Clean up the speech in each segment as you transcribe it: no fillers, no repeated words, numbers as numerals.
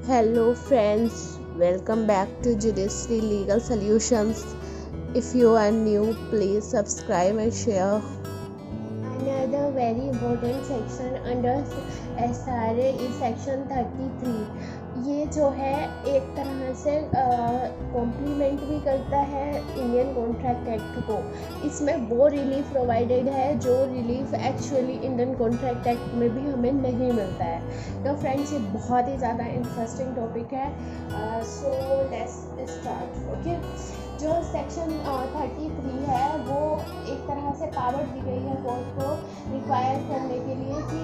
Hello, friends. Welcome back to Judiciary Legal Solutions. If you are new, please subscribe and share. Another very important section under SRA is section 33. ये जो है एक तरह से complement भी करता है इंडियन कॉन्ट्रैक्ट एक्ट को। इसमें वो रिलीफ प्रोवाइडेड है जो relief actually Indian contract act में भी हमें नहीं मिलता है। तो फ्रेंड्स, ये बहुत ही ज़्यादा इंटरेस्टिंग टॉपिक है। So let's start. ओके, जो सेक्शन 33 है वो एक तरह से पावर दी गई है कोर्ट को रिक्वायर करने के लिए कि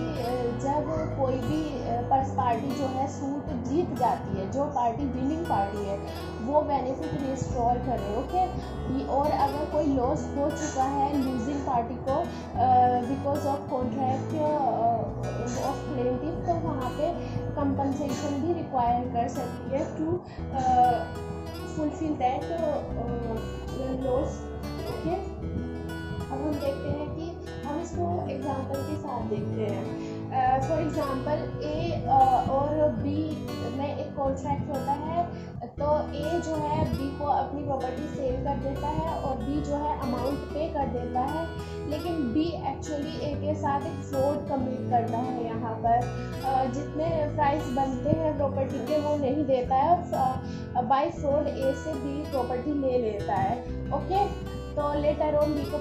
जब कोई भी पार्टी जो है सूट जीत जाती है, जो पार्टी विनिंग पार्टी है, वो बेनिफिट रिस्टोर करे। ओके, और अगर कोई लॉस हो चुका है लूजिंग पार्टी को because of contract of plaintiff, तो वहाँ पे कंपनसेशन भी रिक्वायर कर सकती है to fulfil that loss. Okay, अब हम देखते हैं कि हम इसको एग्जांपल के साथ देखते हैं। फॉर एग्जांपल ए और बी में एक कॉन्ट्रैक्ट होता है, तो ए जो है बी को अपनी प्रॉपर्टी सेल कर देता है और बी जो है अमाउंट पे कर देता है, लेकिन बी एक्चुअली ए के साथ एक फ्रॉड कमिट करता है। यहाँ पर जितने प्राइस बनते हैं प्रॉपर्टी के वो नहीं देता है, बाय फ्रॉड ए से बी प्रॉपर्टी ले लेता है। ओके, तो लेटर ऑन ए को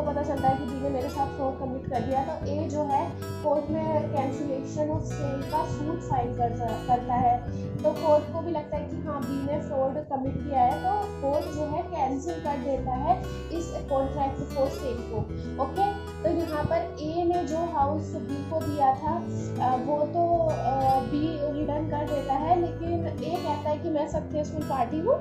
पता चलता है कि बी ने मेरे साथ फ्रॉड कमिट कर दिया, तो ए जो है कोर्ट में कैंसिलेशन ऑफ सेल का सूट फाइल करता है। तो कोर्ट को भी लगता है कि हाँ, बी ने फ्रॉड कमिट किया है, तो कोर्ट जो है कैंसिल कर देता है इस कॉन्ट्रैक्ट फॉर सेल को। ओके, तो यहाँ पर ए ने जो हाउस बी को दिया था वो तो बी रिटर्न कर देता है, लेकिन ए कहता है कि मैं सक्सेसफुल पार्टी हूँ,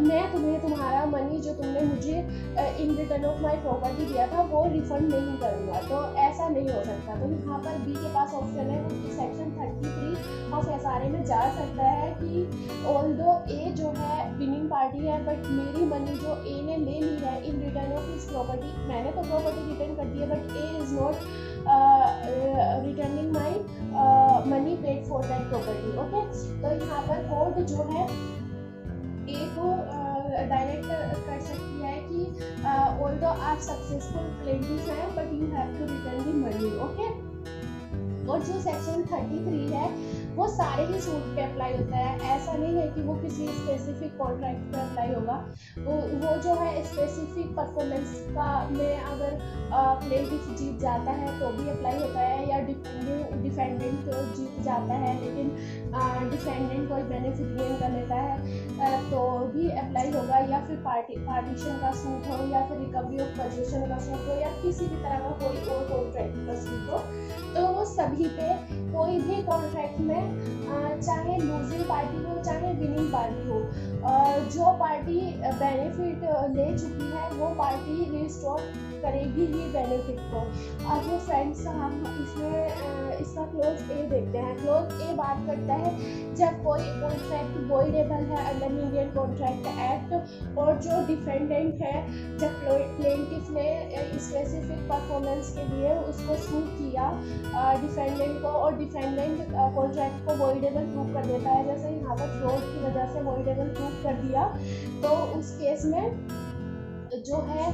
मैं तुम्हें तुम्हारा मनी जो तुमने मुझे in return of my property दिया था वो रिफंड नहीं करूँगा। तो ऐसा नहीं हो सकता। तो यहाँ पर बी के पास ऑप्शन है, वो सेक्शन 33 ऑफ SRA में जा सकता है कि ऑल्दो ए जो है विनिंग पार्टी है, बट मेरी मनी जो ए ने ले ली है in return of his property, मैंने तो प्रॉपर्टी रिटर्न कर दी है, but A is not returning my money paid for that property. Okay, तो यहाँ पर कोर्ट जो है ए को डायरेक्ट कर सकती है कि ऑल्दो आप सक्सेसफुल प्लेंटिफ हैं, but you have to return the money. Okay, और जो सेक्शन 33 है वो सारे ही सूट पे अप्लाई होता है। ऐसा नहीं है कि वो किसी स्पेसिफिक कॉन्ट्रैक्ट पे अप्लाई होगा। वो जो है स्पेसिफिक परफॉर्मेंस का में अगर प्लेंटिफ जीत जाता है तो भी अप्लाई होता है, या डिफेंडेंट जीत जाता है लेकिन डिफेंडेंट कोई बेनिफिट गेन कर लेता है तो भी अप्लाई होगा, या फिर पार्टीशन का सूट हो, या फिर रिकवरी ऑफ पोजीशन का सूट हो, या किसी भी तरह का कोई और कॉन्ट्रैक्ट का सूट हो, तो वो सभी पे कोई भी कॉन्ट्रैक्ट में चाहे लूजिंग पार्टी हो चाहे विनिंग पार्टी हो, जो पार्टी बेनिफिट ले चुकी है वो पार्टी रिस्टोर करेगी ही बेनिफिट को। अब फ्रेंड्स, हम इसमें इसका क्लोज ए देखते हैं। क्लोज ए बात करता है जब कोई कॉन्ट्रैक्ट वॉइडेबल है अंडर इंडियन कॉन्ट्रैक्ट एक्ट, और जो डिफेंडेंट है जब प्लेंटिफ ने स्पेसिफिक परफॉर्मेंस के लिए उसको सूट किया डिफेंडेंट को, और डिफेंडेंट कॉन्ट्रैक्ट को वॉइडेबल प्रूव कर देता है, जैसे यहाँ पर फ्रॉड की वजह से वॉइडेबल प्रूव कर दिया, तो उस केस में जो है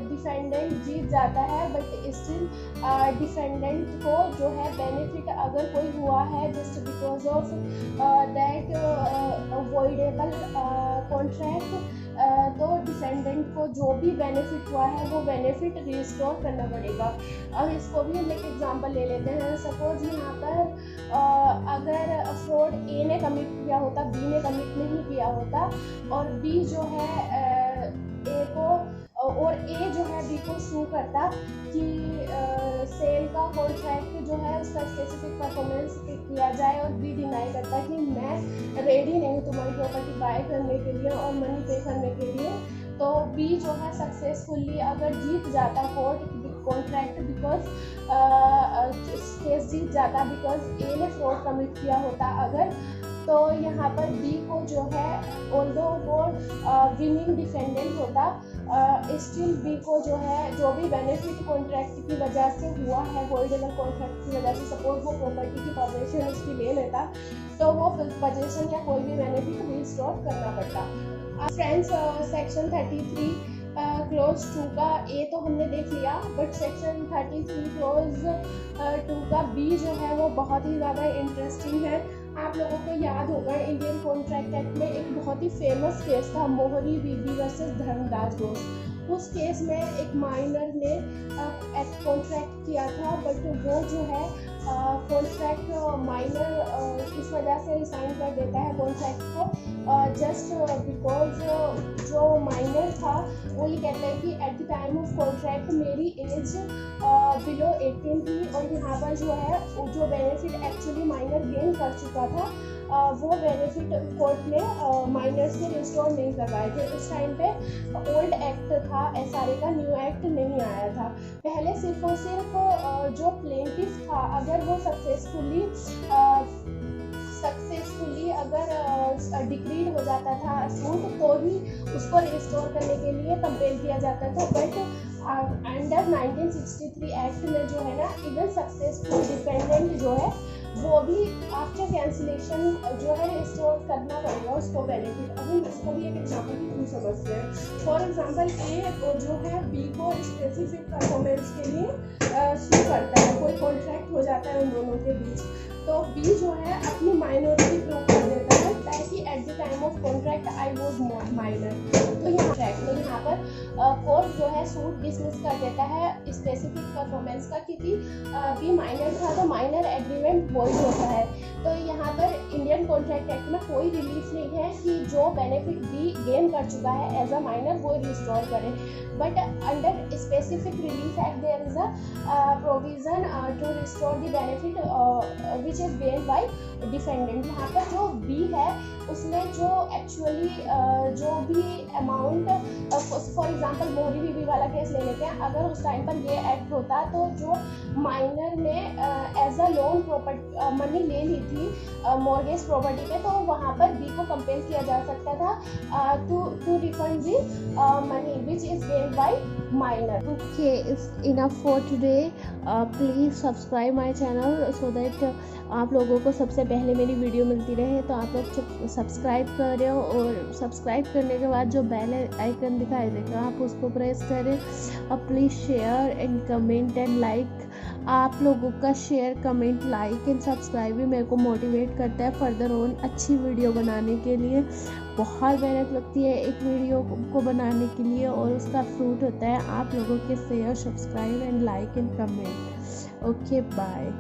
डिफेंडेंट जीत जाता है, बट स्टिल डिफेंडेंट को जो है बेनिफिट अगर कोई हुआ है just because of that voidable contract, तो डिफेंडेंट को जो भी बेनिफिट हुआ है वो बेनिफिट रिस्टोर करना पड़ेगा। अब इसको भी हम एक एग्जांपल ले लेते हैं। सपोज यहाँ पर अगर फ्रॉड ए ने कमिट किया होता, बी ने कमिट नहीं किया होता, और बी जो है ए को, और ए जो है बी को सू करता कि सेल का कॉन्ट्रैक्ट जो है उसका स्पेसिफिक परफॉर्मेंस किया जाए, और बी डिनाई करता कि मैं रेडी नहीं हूँ तुम्हारी प्रॉपर्टी बाय करने के लिए और मनी पे करने के लिए, तो बी जो है सक्सेसफुली अगर जीत जाता कॉन्ट्रैक्ट बिकॉज केस जीत जाता बिकॉज ए ने फ्रॉड कमिट किया होता अगर, तो यहाँ पर बी को जो है ऑल्दो वो विनिंग डिफेंडेंट होता, स्टिल बी को जो है जो भी बेनिफिट कॉन्ट्रैक्ट की वजह से हुआ है, वॉइडेबल कॉन्ट्रैक्ट की वजह से, सपोज वो प्रॉपर्टी की पोजीशन उसकी ले लेता, तो वो पोजीशन या कोई भी बेनिफिट रिस्टोर करना पड़ता। फ्रेंड्स, सेक्शन 33 क्लोज 2 का ए तो हमने देख लिया, बट सेक्शन 33 क्लोज 2 का बी जो है वो बहुत ही ज़्यादा इंटरेस्टिंग है। आप लोगों को याद होगा इंडियन कॉन्ट्रैक्ट एक्ट में एक बहुत ही फेमस केस था, मोहरी बीबी वर्सेस धर्मदास बोस। उस केस में एक माइनर ने कॉन्ट्रैक्ट किया था, बट वो जो है कॉन्ट्रैक्ट माइनर इस वजह से रिसाइन कर देता है कॉन्ट्रैक्ट को, जस्ट बिकॉज जो माइनर था वो ये कहता है कि at the time of contract मेरी एज बिलो 18 थी, और यहाँ पर जो है जो बेनिफिट एक्चुअली माइनर गेन कर चुका था वो बेनिफिट कोर्ट ने माइनर से रिस्टोर नहीं करवाए थे। उस टाइम पे ओल्ड एक्ट था SRA का, न्यू एक्ट नहीं आया था। पहले सिर्फ और सिर्फ जो प्लेंटिफ था अगर वो सक्सेसफुली अगर डिक्रीड हो जाता था सूट, तो ही उसको रिस्टोर करने के लिए कंपेल किया जाता था। बट अंडर 1963 एक्ट में जो है ना, इवन सक्सेसफुल डिपेंडेंट जो है वो भी आफ्टर कैंसिलेशन जो है रिस्टोर करना पड़ेगा उसको बेनिफिट। अभी इसको भी एक एग्जाम्पल के थ्रू समझते हैं। फॉर एग्जाम्पल ए जो है बी को स्पेसिफिक परफॉर्मेंस के लिए सू करता है, कोई कॉन्ट्रैक्ट हो जाता है उन दोनों के बीच, तो बी जो है अपनी माइनॉरिटी प्रूव कर देता है ताकि at the time of contract I was minor. तो यहाँ पर कोर्ट जो है सूट डिसमिस कर देता है स्पेसिफिक परफॉर्मेंस का, क्योंकि बी माइनर था तो माइनर एग्रीमेंट वॉइड होता है। तो यहाँ पर इंडियन कॉन्ट्रैक्ट एक्ट में कोई रिलीफ नहीं है कि जो बेनिफिट बी गेन कर चुका है एज अ माइनर वो रिस्टोर करे। But under specific relief act there is a provision to restore the benefit which is gained by defendant. यहाँ पर जो बी है उसमें जो एक्चुअली जो भी अमाउंट, फॉर एग्जांपल मोहरी बीबी वाला केस ले लेते हैं, अगर उस टाइम पर ये एक्ट होता तो जो माइनर ने as a loan property money ले ली थी मॉर्गेज प्रॉपर्टी पे, तो वहाँ पर बी को कंपेल किया जा सकता था to refund the money which is gained by minor. Okay, it's enough for today. Please subscribe my channel so that आप लोगों को सबसे पहले मेरी वीडियो मिलती रहे। तो आप लोग सब्सक्राइब करें, और सब्सक्राइब करने के बाद जो बेल आइकन दिखाई देगा आप उसको प्रेस करें। और please share and comment and like. आप लोगों का share, comment, like and subscribe भी मेरे को मोटिवेट करता है फर्दर ऑन अच्छी वीडियो बनाने के लिए। बहुत मेहनत लगती है एक वीडियो को बनाने के लिए, और उसका फ्रूट होता है आप लोगों के share, subscribe and like and comment. Okay, bye.